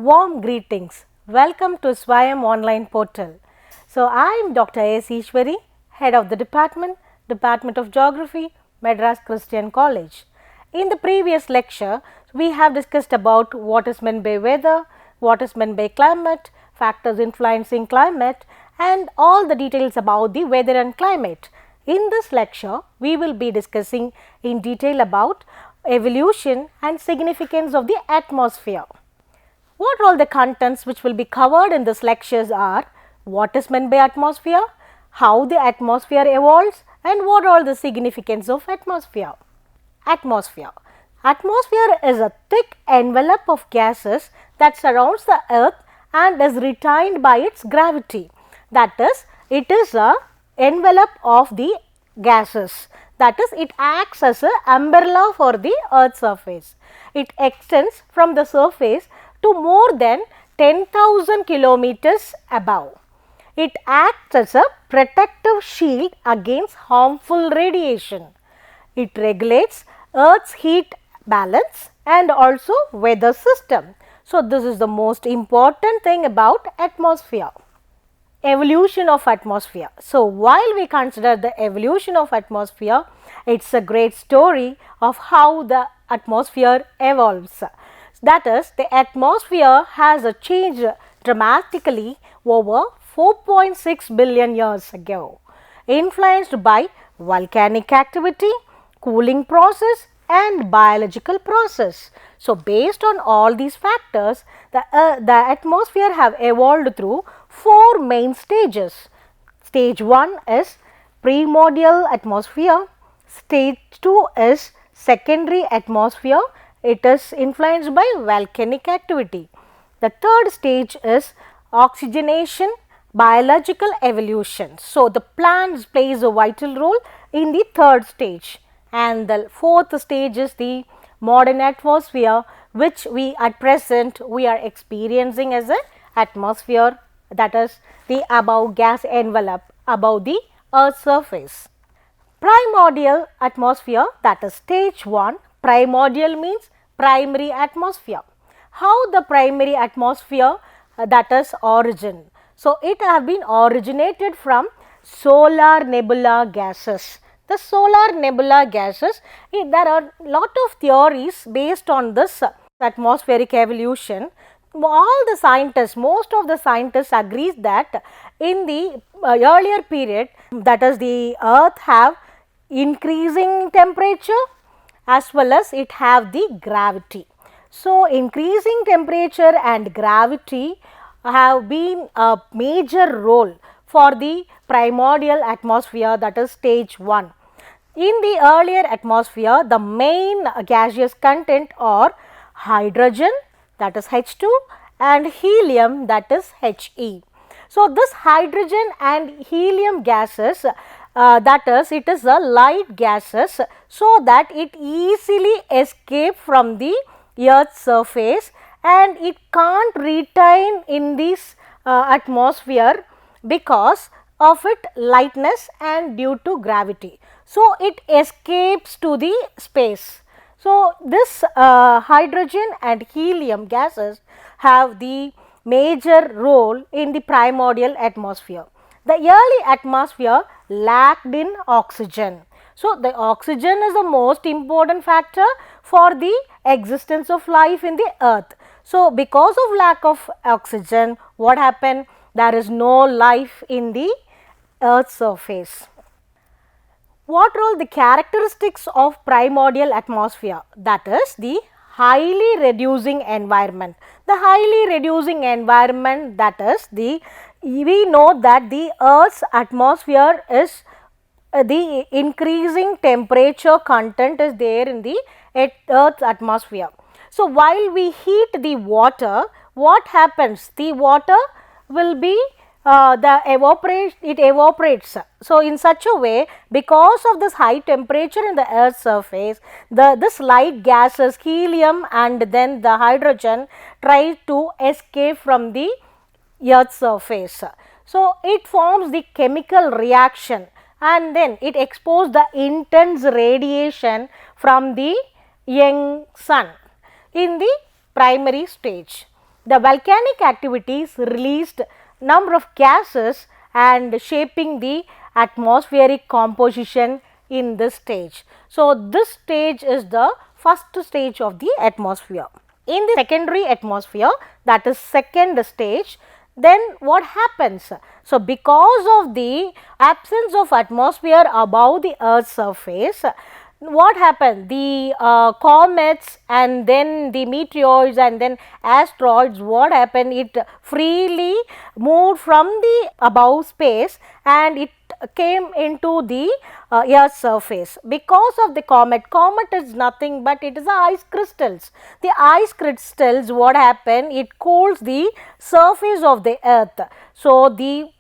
Warm greetings. Welcome to Swayam online portal. So I am Dr. S. Ishwari, head of the Department of Geography, Madras Christian College. In the previous lecture, we have discussed about what is meant by weather, what is meant by climate, factors influencing climate, and all the details about the weather and climate. In this lecture, we will be discussing in detail about evolution and significance of the atmosphere. What all the contents which will be covered in this lectures are what is meant by atmosphere, how the atmosphere evolves, and what all the significance of atmosphere. Atmosphere. Atmosphere is a thick envelope of gases that surrounds the earth and is retained by its gravity. That is, it is a envelope of the gases. That is, it acts as an umbrella for the earth's surface. It extends from the surface to more than 10,000 kilometers above. It acts as a protective shield against harmful radiation. It regulates Earth's heat balance and also weather system. So, this is the most important thing about atmosphere. Evolution of atmosphere. So, while we consider the evolution of atmosphere, it is a great story of how the atmosphere evolves. That is, the atmosphere has changed dramatically over 4.6 billion years ago, influenced by volcanic activity, cooling process and biological process. So, based on all these factors, the atmosphere have evolved through four main stages. Stage 1 is primordial atmosphere, stage 2 is secondary atmosphere. It is influenced by volcanic activity. The third stage is oxygenation, biological evolution. So, the plants plays a vital role in the third stage, and the fourth stage is the modern atmosphere, which we at present we are experiencing as an atmosphere, that is the above gas envelope above the earth's surface. Primordial atmosphere, that is stage 1. Primordial means primary atmosphere. How the primary atmosphere, that is origin. So, it have been originated from solar nebula gases. The solar nebula gases, there are lot of theories based on this atmospheric evolution. All the scientists, most of the scientists agrees that in the earlier period, that is the earth have increasing temperature as well as it have the gravity. So, increasing temperature and gravity have been a major role for the primordial atmosphere, that is stage 1. In the earlier atmosphere, the main gaseous content are hydrogen, that is H2, and helium, that is He. So, this hydrogen and helium gases, that is, it is a light gases, so that it easily escape from the earth's surface and it can't retain in this atmosphere because of its lightness and due to gravity. So, it escapes to the space. So, this hydrogen and helium gases have the major role in the primordial atmosphere. The early atmosphere lacked in oxygen. So, the oxygen is the most important factor for the existence of life in the earth. So, because of lack of oxygen, what happened? There is no life in the earth's surface. What are all the characteristics of primordial atmosphere? That is the highly reducing environment. The highly reducing environment, that is we know that the earth's atmosphere is the increasing temperature content is there in the earth's atmosphere. So, while we heat the water, what happens? The water will be it evaporates. So, in such a way, because of this high temperature in the earth's surface, this light gases helium and then the hydrogen try to escape from the earth's surface. So, it forms the chemical reaction and then it exposes the intense radiation from the young sun in the primary stage. The volcanic activities released number of gases and shaping the atmospheric composition in this stage. So, this stage is the first stage of the atmosphere. In the secondary atmosphere, that is second stage, then what happens? So, because of the absence of atmosphere above the earth's surface, what happened? The comets and then the meteors and then asteroids, what happened? It freely moved from the above space and it came into the earth's surface. Because of the comet is nothing but it is ice crystals. The ice crystals, what happened? It cools the surface of the earth. So, the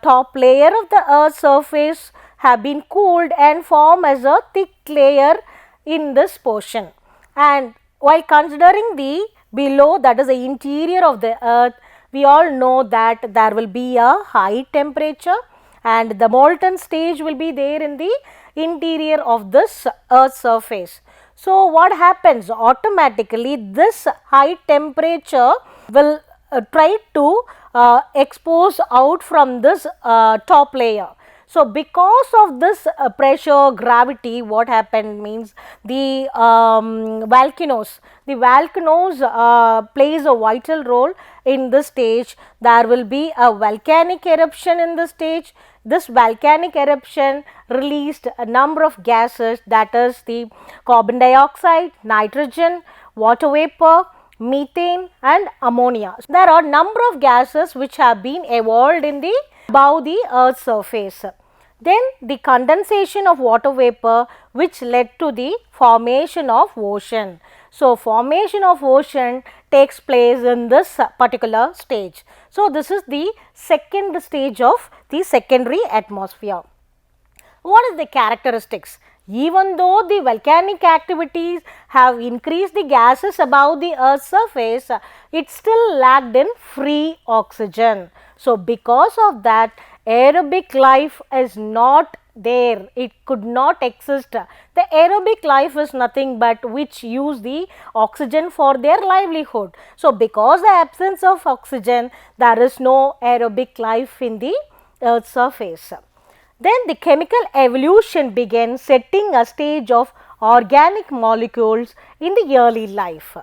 top layer of the earth's surface have been cooled and form as a thick layer in this portion. And while considering the below, that is the interior of the earth, we all know that there will be a high temperature and the molten stage will be there in the interior of this earth's surface. So, what happens? Automatically this high temperature will try to expose out from this top layer. So, because of this pressure, gravity, what happened means the volcanoes plays a vital role in this stage. There will be a volcanic eruption in this stage. This volcanic eruption released a number of gases, that is the carbon dioxide, nitrogen, water vapor, methane and ammonia. There are number of gases which have been evolved in the above the earth's surface. Then the condensation of water vapor which led to the formation of ocean. So, formation of ocean takes place in this particular stage. So, this is the second stage of the secondary atmosphere. What is the characteristics? Even though the volcanic activities have increased the gases above the earth's surface, it still lacked in free oxygen. So, because of that, aerobic life is not there, it could not exist. The aerobic life is nothing but which use the oxygen for their livelihood. So, because the absence of oxygen, there is no aerobic life in the earth's surface. Then the chemical evolution began, setting a stage of organic molecules in the early life.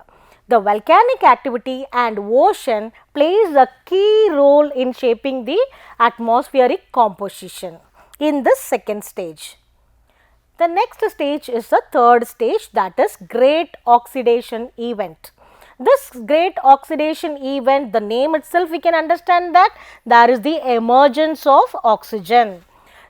The volcanic activity and ocean plays a key role in shaping the atmospheric composition in this second stage. The next stage is the third stage, that is great oxidation event. This great oxidation event, the name itself we can understand that there is the emergence of oxygen.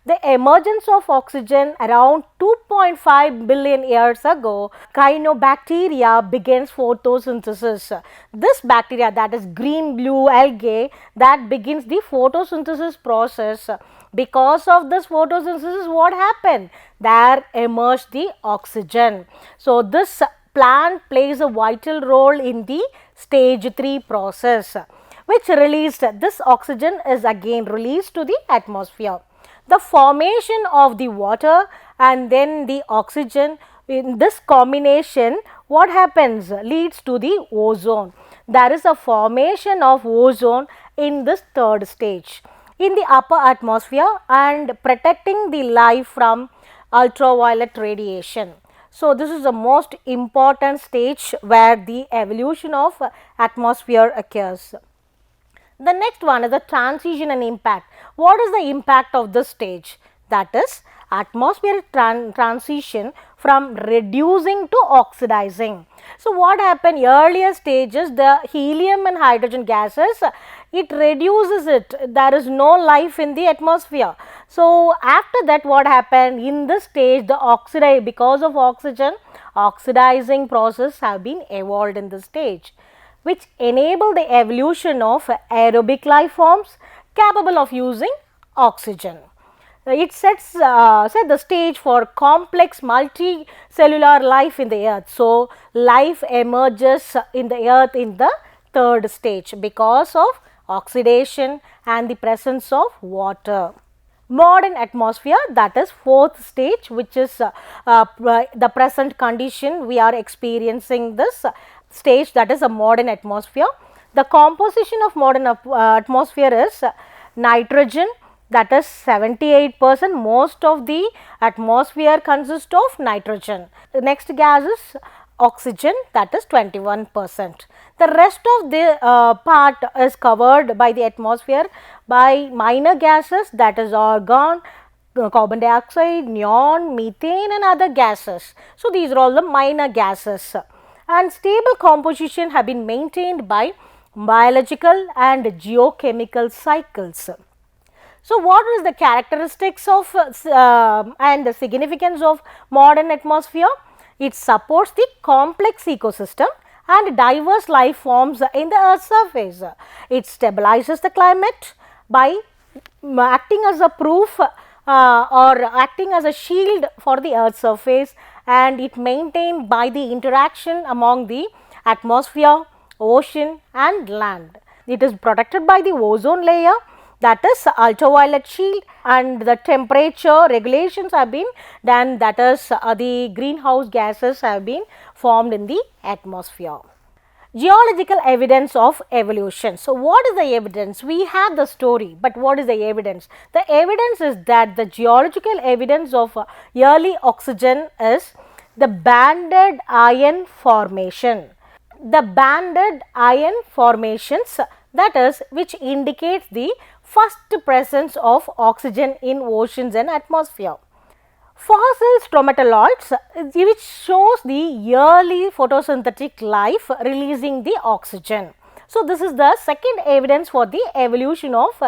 The emergence of oxygen around 2.5 billion years ago, cyanobacteria begins photosynthesis. This bacteria, that is green blue algae, that begins the photosynthesis process. Because of this photosynthesis, what happened? There emerged the oxygen. So, this plant plays a vital role in the stage 3 process, which released this oxygen is again released to the atmosphere. The formation of the water and then the oxygen, in this combination, what happens? Leads to the ozone. There is a formation of ozone in this third stage in the upper atmosphere and protecting the life from ultraviolet radiation. So, this is the most important stage where the evolution of atmosphere occurs. The next one is the transition and impact. What is the impact of this stage? That is atmospheric transition from reducing to oxidizing. So, what happened earlier stages, the helium and hydrogen gases, it reduces it, there is no life in the atmosphere. So, after that what happened in this stage, the because of oxygen, oxidizing process have been evolved in this stage, which enable the evolution of aerobic life forms capable of using oxygen. It sets the stage for complex multicellular life in the earth. So, life emerges in the earth in the third stage because of oxidation and the presence of water. Modern atmosphere, that is fourth stage, which is the present condition we are experiencing this stage, that is a modern atmosphere. The composition of modern atmosphere is nitrogen, that is 78%. Most of the atmosphere consists of nitrogen. The next gas is oxygen, that is 21%. The rest of the part is covered by the atmosphere by minor gases, that is argon, carbon dioxide, neon, methane and other gases. So, these are all the minor gases, and stable composition have been maintained by biological and geochemical cycles. So, what is the characteristics of and the significance of modern atmosphere? It supports the complex ecosystem and diverse life forms in the earth's surface. It stabilizes the climate by acting as a proof or acting as a shield for the earth's surface, and it maintained by the interaction among the atmosphere, ocean and land. It is protected by the ozone layer, that is ultraviolet shield, and the temperature regulations have been done, that is the greenhouse gases have been formed in the atmosphere. Geological evidence of evolution. So, what is the evidence? We have the story, but what is the evidence? The evidence is that the geological evidence of early oxygen is the banded iron formation. The banded iron formations, that is, which indicates the first presence of oxygen in oceans and atmosphere. Fossil stromatolites, which shows the early photosynthetic life releasing the oxygen. So, this is the second evidence for the evolution of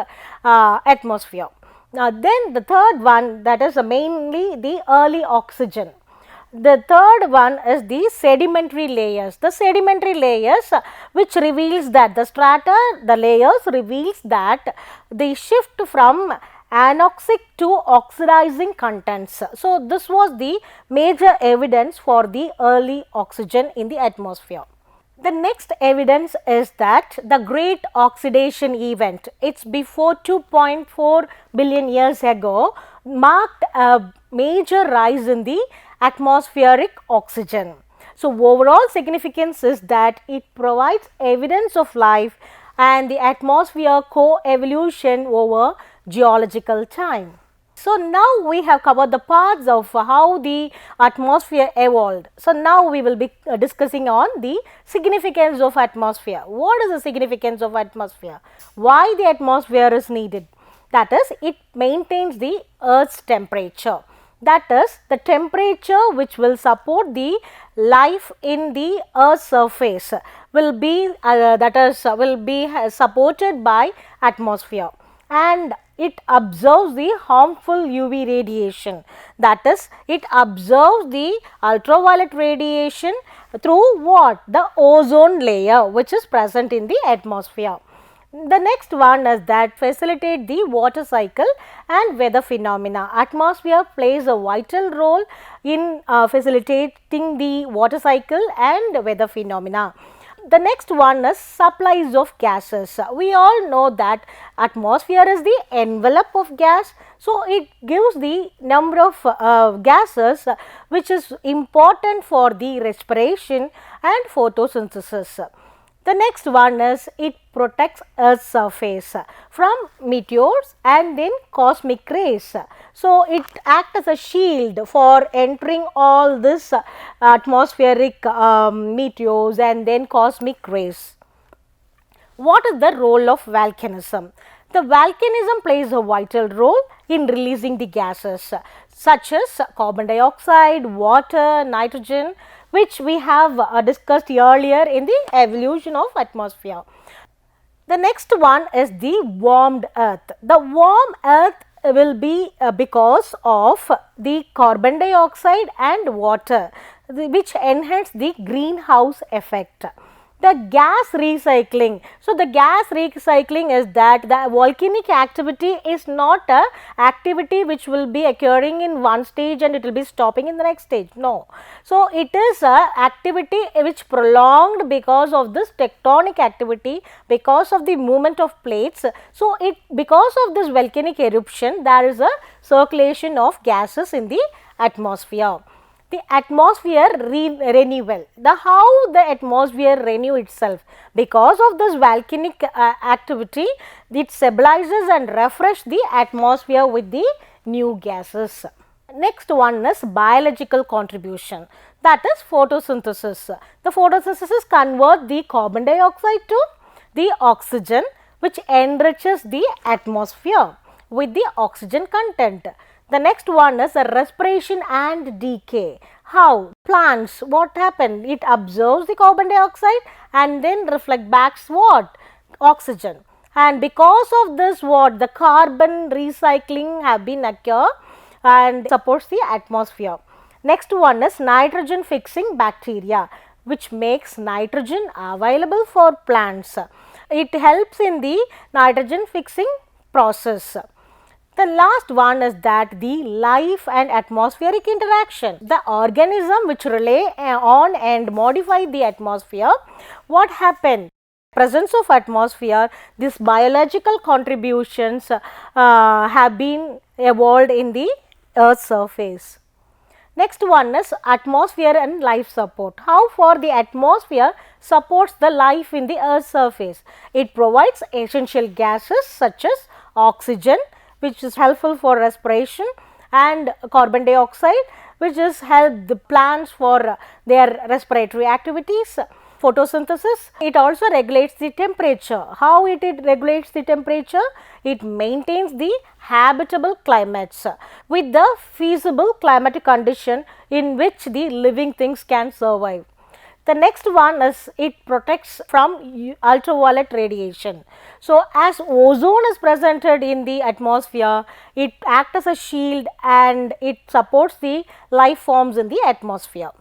atmosphere. Then the third one, that is mainly the early oxygen. The third one is the sedimentary layers. The sedimentary layers which reveals that the strata, the layers reveals that the shift from anoxic to oxidizing contents. So, this was the major evidence for the early oxygen in the atmosphere. The next evidence is that the great oxidation event, it is before 2.4 billion years ago, marked a major rise in the atmospheric oxygen. So, overall significance is that it provides evidence of life and the atmosphere co-evolution over geological time. So, now we have covered the parts of how the atmosphere evolved. So, now we will be discussing on the significance of atmosphere. What is the significance of atmosphere? Why the atmosphere is needed? That is, it maintains the earth's temperature. That is, the temperature which will support the life in the earth's surface will be supported by atmosphere, and it absorbs the harmful UV radiation. That is, it absorbs the ultraviolet radiation through what? The ozone layer which is present in the atmosphere. The next one is that facilitate the water cycle and weather phenomena. Atmosphere plays a vital role in facilitating the water cycle and weather phenomena. The next one is supplies of gases. We all know that atmosphere is the envelope of gas. So, it gives the number of gases which is important for the respiration and photosynthesis. The next one is it protects Earth's surface from meteors and then cosmic rays. So, it acts as a shield for entering all this atmospheric meteors and then cosmic rays. What is the role of volcanism? The volcanism plays a vital role in releasing the gases such as carbon dioxide, water, nitrogen, which we have discussed earlier in the evolution of atmosphere. The next one is the warmed earth. The warm earth will be because of the carbon dioxide and water, which enhance the greenhouse effect. The gas recycling. So, the gas recycling is that the volcanic activity is not a activity which will be occurring in one stage and it will be stopping in the next stage. No. So, it is a activity which prolonged because of this tectonic activity, because of the movement of plates. So, because of this volcanic eruption, there is a circulation of gases in the atmosphere. The atmosphere renewal, how the atmosphere renew itself, because of this volcanic activity, it stabilizes and refresh the atmosphere with the new gases. Next one is biological contribution, that is photosynthesis. The photosynthesis convert the carbon dioxide to the oxygen, which enriches the atmosphere with the oxygen content. The next one is respiration and decay. How? Plants, what happened? It absorbs the carbon dioxide and then reflect back what? Oxygen. And because of this, what? The carbon recycling have been occur and supports the atmosphere. Next one is nitrogen fixing bacteria, which makes nitrogen available for plants. It helps in the nitrogen fixing process. The last one is that the life and atmospheric interaction. The organism which rely on and modify the atmosphere, what happened? Presence of atmosphere, these biological contributions have been evolved in the Earth's surface. Next one is atmosphere and life support. How far the atmosphere supports the life in the Earth's surface? It provides essential gases such as oxygen, which is helpful for respiration, and carbon dioxide, which is help the plants for their respiratory activities. Photosynthesis, it also regulates the temperature. How it regulates the temperature? It maintains the habitable climates with the feasible climatic condition in which the living things can survive. The next one is it protects from ultraviolet radiation. So, as ozone is presented in the atmosphere, it acts as a shield and it supports the life forms in the atmosphere.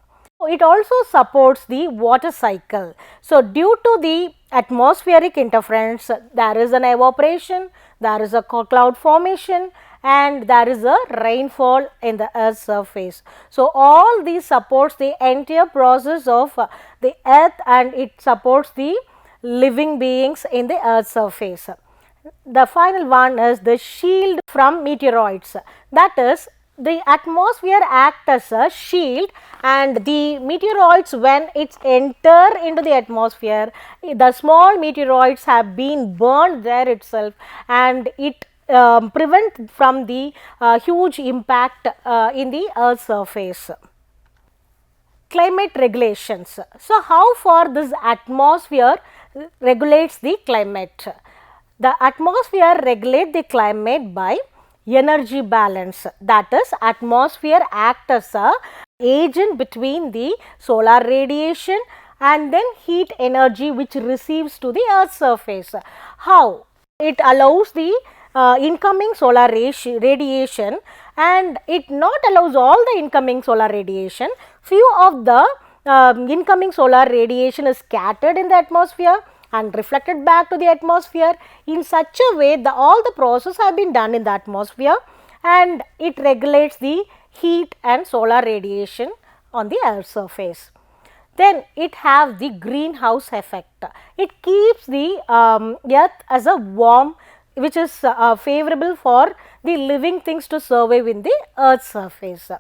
It also supports the water cycle. So, due to the atmospheric interference, there is an evaporation, there is a cloud formation, and there is a rainfall in the Earth's surface. So, all these supports the entire process of the Earth, and it supports the living beings in the Earth's surface. The final one is the shield from meteoroids, that is, the atmosphere acts as a shield, and the meteoroids, when it's enter into the atmosphere, the small meteoroids have been burned there itself, and it prevent from the huge impact in the Earth's surface. Climate regulations. So, how far this atmosphere regulates the climate? The atmosphere regulates the climate by energy balance, that is, atmosphere acts as a agent between the solar radiation and then heat energy which receives to the Earth's surface. How? It allows the incoming solar radiation, and it not allows all the incoming solar radiation. Few of the incoming solar radiation is scattered in the atmosphere and reflected back to the atmosphere. In such a way, all the process have been done in the atmosphere, and it regulates the heat and solar radiation on the Earth's surface. Then it have the greenhouse effect. It keeps the Earth as a warm, which is favorable for the living things to survive in the Earth's surface.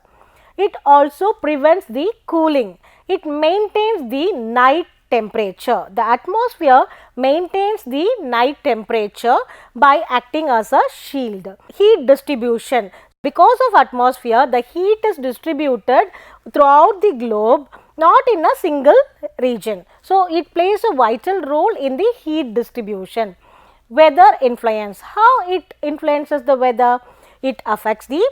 It also prevents the cooling. It maintains the night temperature. The atmosphere maintains the night temperature by acting as a shield. Heat distribution. Because of atmosphere, the heat is distributed throughout the globe, not in a single region. So, it plays a vital role in the heat distribution. Weather influence. How it influences the weather? It affects the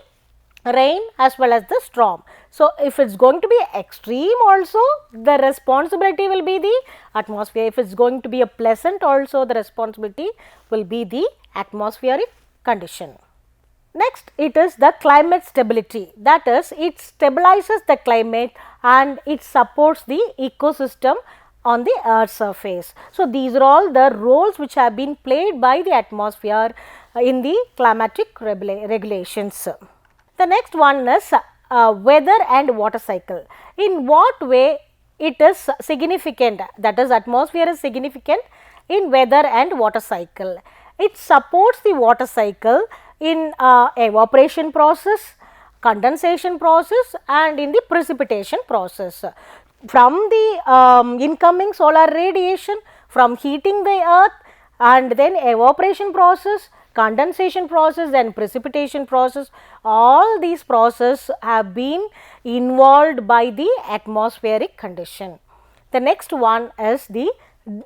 rain as well as the storm. So, if it is going to be extreme also, the responsibility will be the atmosphere. If it is going to be a pleasant also, the responsibility will be the atmospheric condition. Next, it is the climate stability, that is, it stabilizes the climate and it supports the ecosystem on the Earth's surface. So, these are all the roles which have been played by the atmosphere in the climatic regulations. The next one is weather and water cycle. In what way it is significant, that is, atmosphere is significant in weather and water cycle. It supports the water cycle in evaporation process, condensation process and in the precipitation process. From the incoming solar radiation, from heating the earth, and then evaporation process, condensation process and precipitation process, all these processes have been involved by the atmospheric condition. The next one is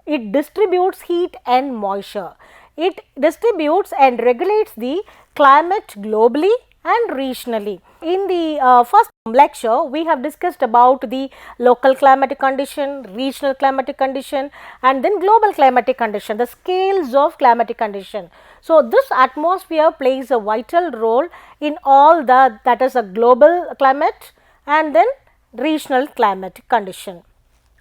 it distributes heat and moisture. It distributes and regulates the climate globally and regionally. In the first lecture, we have discussed about the local climatic condition, regional climatic condition, and then global climatic condition, the scales of climatic condition. So, this atmosphere plays a vital role in all that is a global climate and then regional climatic condition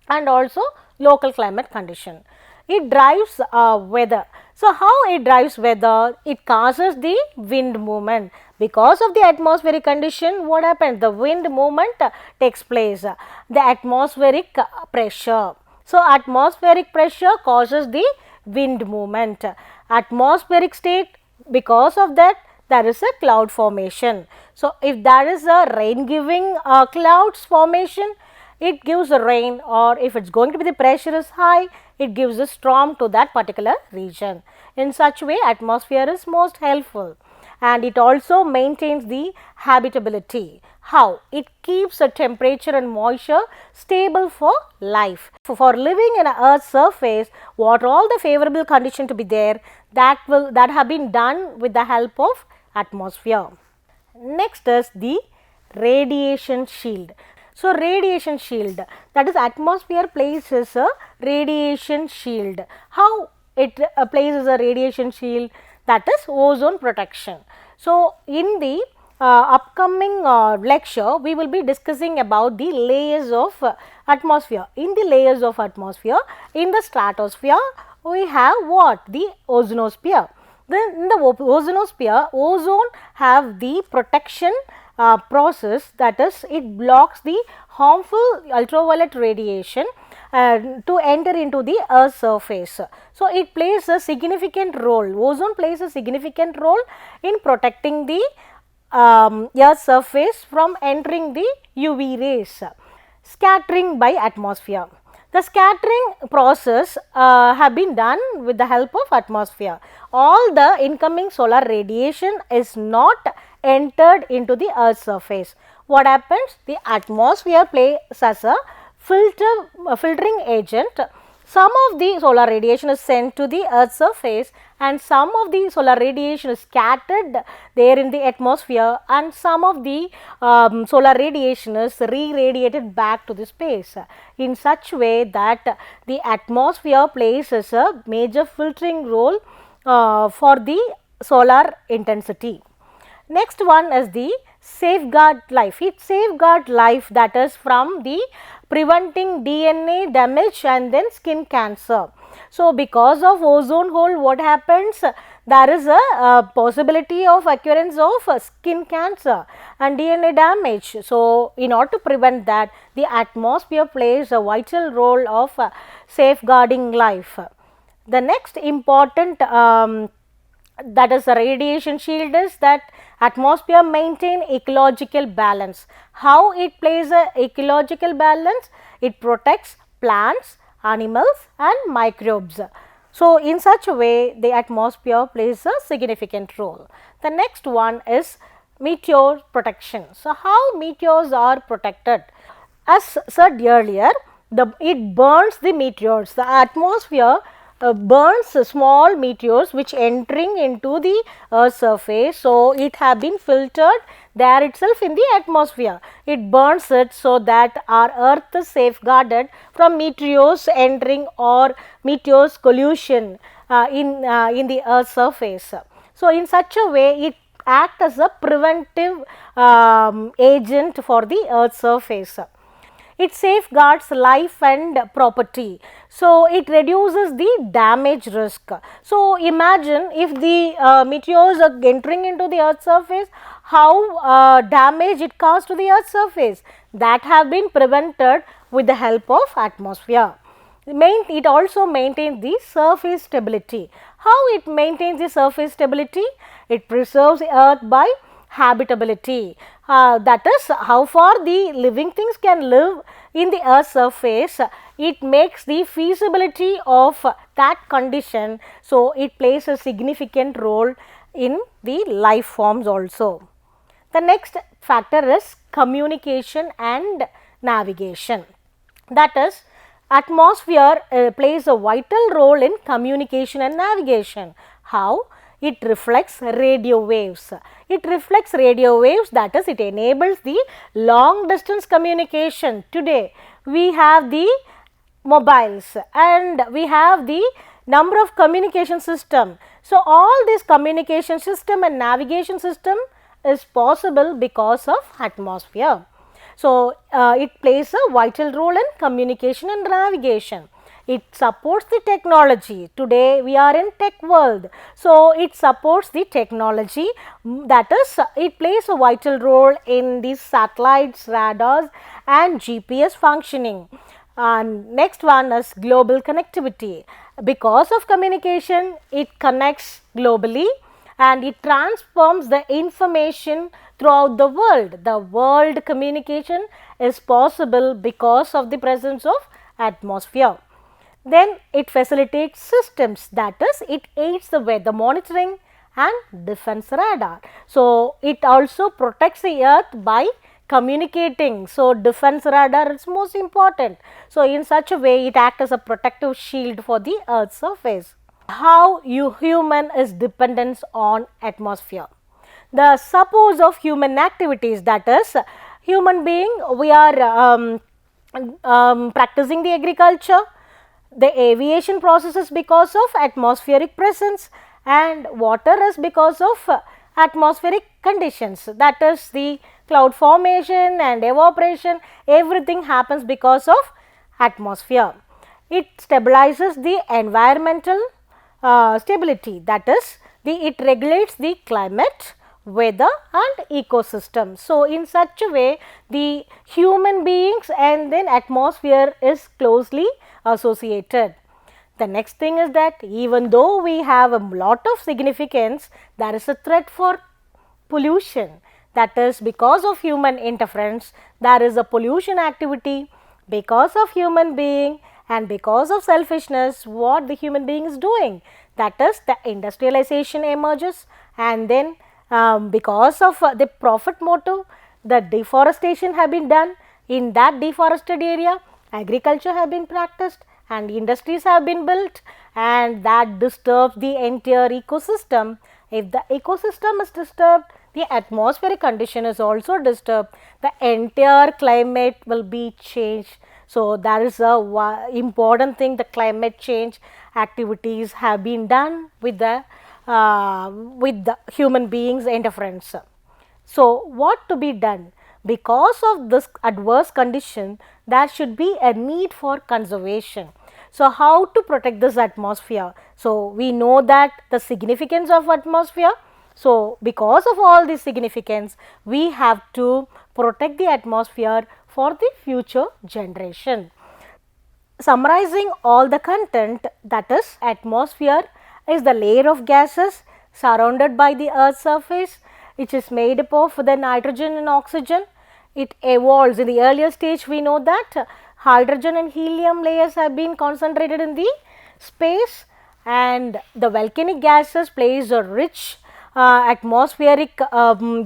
and also local climate condition. It drives weather. So, how it drives weather? It causes the wind movement. Because of the atmospheric condition, what happens? The wind movement takes place. The atmospheric pressure. So, atmospheric pressure causes the wind movement. Atmospheric state, because of that, there is a cloud formation. So, if there is a rain giving clouds formation, it gives a rain, or if it is going to be the pressure is high, it gives a storm to that particular region. In such way, atmosphere is most helpful, and it also maintains the habitability. How? It keeps the temperature and moisture stable for life. For living in a earth's surface, what all the favorable condition to be there, that have been done with the help of atmosphere. Next is the radiation shield. So, radiation shield, that is atmosphere places a radiation shield. How it places a radiation shield? That is ozone protection. So, in the upcoming lecture, we will be discussing about the layers of atmosphere. In the layers of atmosphere, in the stratosphere, we have what? The ozonosphere. Then in the ozonosphere, ozone have the protection process, that is, it blocks the harmful ultraviolet radiation to enter into the earth's surface. So, it plays a significant role, ozone plays a significant role in protecting the earth's surface from entering the UV rays. Scattering by atmosphere. The scattering process have been done with the help of atmosphere. All the incoming solar radiation is not entered into the earth's surface. What happens? The atmosphere plays as a filtering agent. Some of the solar radiation is sent to the earth's surface, and some of the solar radiation is scattered there in the atmosphere, and some of the solar radiation is re-radiated back to the space in such way that the atmosphere plays as a major filtering role for the solar intensity. Next one is the safeguard life. It safeguard life, that is from the preventing DNA damage and then skin cancer. So, because of ozone hole, what happens? There is a possibility of occurrence of skin cancer and DNA damage. So, in order to prevent that, the atmosphere plays a vital role of safeguarding life. The next important that is a radiation shield is that atmosphere maintain ecological balance. How it plays a ecological balance? It protects plants, animals and microbes. So, in such a way, the atmosphere plays a significant role. The next one is meteor protection. So, how meteors are protected? As said earlier, it burns the meteors. The atmosphere burns small meteors which entering into the earth's surface. So, it have been filtered there itself in the atmosphere. It burns it so that our earth is safeguarded from meteors entering or meteors collision in the earth's surface. So, in such a way, it acts as a preventive agent for the earth's surface. It safeguards life and property. So, it reduces the damage risk. So, imagine if the meteors are entering into the earth's surface, how damage it caused to the earth's surface. That have been prevented with the help of atmosphere. It also maintains the surface stability. How it maintains the surface stability? It preserves the earth by habitability, that is how far the living things can live in the earth's surface. It makes the feasibility of that condition, so it plays a significant role in the life forms also. The next factor is communication and navigation. That is, atmosphere plays a vital role in communication and navigation. How? It reflects radio waves. It reflects radio waves, that is, it enables the long distance communication. Today we have the mobiles and we have the number of communication system. So all this communication system and navigation system is possible because of atmosphere. So it plays a vital role in communication and navigation. It supports the technology. Today we are in tech world, so it supports the technology, that is, it plays a vital role in these satellites, radars and GPS functioning. Next one is global connectivity. Because of communication, it connects globally and it transforms the information throughout the world. The world communication is possible because of the presence of atmosphere. Then it facilitates systems, that is, it aids the weather monitoring and defense radar. So it also protects the earth by communicating. So defense radar is most important. So in such a way it acts as a protective shield for the earth's surface. How human is dependent on atmosphere. The suppose of human activities, that is, human being, we are practicing the agriculture, the aviation processes because of atmospheric presence, and water is because of atmospheric conditions, that is, the cloud formation and evaporation, everything happens because of atmosphere. It stabilizes the environmental stability, that is, it regulates the climate, weather and ecosystem. So in such a way the human beings and then atmosphere is closely associated. The next thing is that even though we have a lot of significance, there is a threat for pollution, that is, because of human interference there is a pollution activity. Because of human being and because of selfishness, what the human being is doing, that is, the industrialization emerges, and then because of the profit motive, the deforestation have been done. In that deforested area, agriculture have been practiced and industries have been built, and that disturbs the entire ecosystem. If the ecosystem is disturbed, the atmospheric condition is also disturbed, the entire climate will be changed. So that is a important thing, the climate change activities have been done with the human beings interference. So what to be done? Because of this adverse condition, there should be a need for conservation. So how to protect this atmosphere? So we know that the significance of atmosphere. So because of all this significance, we have to protect the atmosphere for the future generation. Summarizing all the content, that is, atmosphere is the layer of gases surrounded by the earth's surface, which is made up of the nitrogen and oxygen. It evolves. In the earlier stage, we know that hydrogen and helium layers have been concentrated in the space, and the volcanic gases plays a rich atmospheric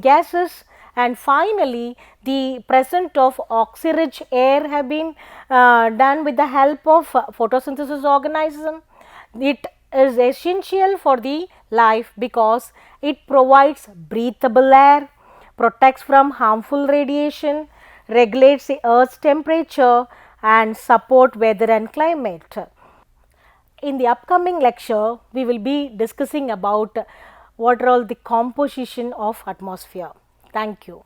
gases, and finally the present of oxy-rich air have been done with the help of photosynthesis organism. It is essential for the life because it provides breathable air, protects from harmful radiation, regulates the earth's temperature and support weather and climate. In the upcoming lecture, we will be discussing about what are all the composition of atmosphere. Thank you.